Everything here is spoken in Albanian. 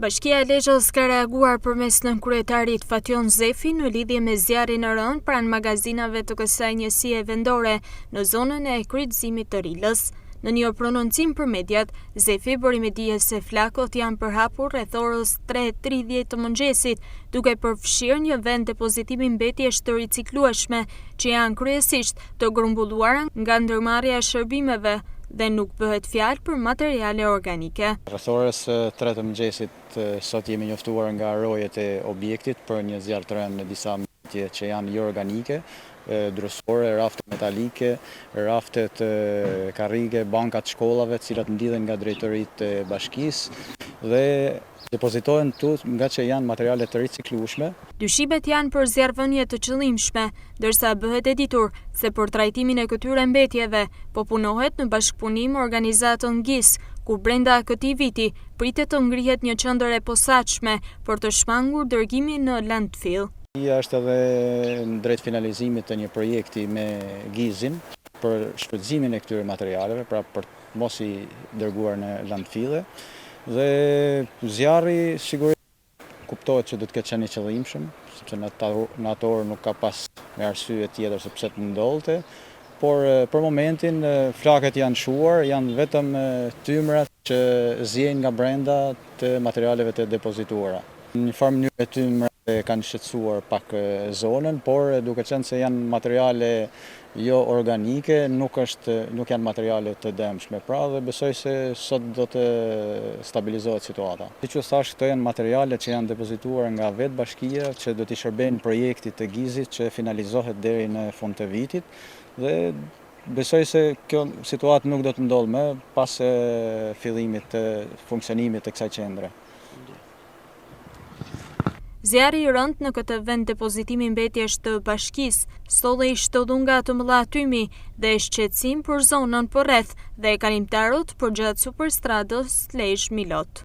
Bashkia e Lezhës ka reaguar përmes nënkryetarit Fatjon Zefi në lidhje me zjarrin e rënë pranë magazinave të kësaj njësie vendore në zonën e kryqëzimit të Rilës. Në një prononcim për mediat, Zefi bëri me dije se flakot janë përhapur rreth orës 3:30 të mëngjesit, duke përfshirë një vend depozitimi mbetjesh të riciklueshme, që janë kryesisht të grumbulluara nga ndërmarrja e shërbimeve dhe nuk bëhet fjalë për materiale organike. Rreth orës 3 të mëngjesit sot jemi njoftuar nga rojet e objektit për një zjarr të rënë në disa mbetje që janë jo organike, drosore, rafte metalike, raftet karrige, bankat shkollave, të cilat ndidhen nga drejtoritë e bashkisë dhe depozitohen tu nga që janë materiale të riciklueshme. Dyshimet janë për zjarrvënie të qëllimshme, ndërsa bëhet e ditur se për trajtimin e këtyre mbetjeve po punohet në bashkëpunim organizatën GIS, ku brenda këtij viti pritet të ngrihet një qendër e posaçme për të shmangur dërgimin në landfill. Është edhe në drejt finalizimit të një projekti me GIS-in për shfrytëzimin e këtyre materialeve, pra për mos i dërguar në landfille. Dhe zjarri sigurisht kuptohet që do të ketë qenë i qëllimshëm, sepse në ato orë nuk ka pas me arsye tjetër se pse të ndodhte, por për momentin flakët janë shuar, janë vetëm tymrat që zjejnë nga brenda të materialeve të depozituara. Në një farë mënyrë tymrat kanë shqetësuar pak zonën, por duke qenë se janë materiale jo organike, nuk janë materiale të dëmshme. Pra dhe besoj se sot do të stabilizohet situata. Siç u thash, këto janë materiale që janë depozituar nga vetë bashkia, që do t'i shërbejnë projektit të GIS-it që finalizohet deri në fund të vitit, dhe besoj se kjo situatë nuk do të ndodhë më pas fillimit të funksionimit të kësaj qendre. Zjarri i rënd në këtë vend depozitimi mbetjesh të bashkisë solli shtodhu nga të mëdha tymi dhe shqetësim për zonën përreth dhe kalimtarët përgjatë superstradës Lezhë-Milot.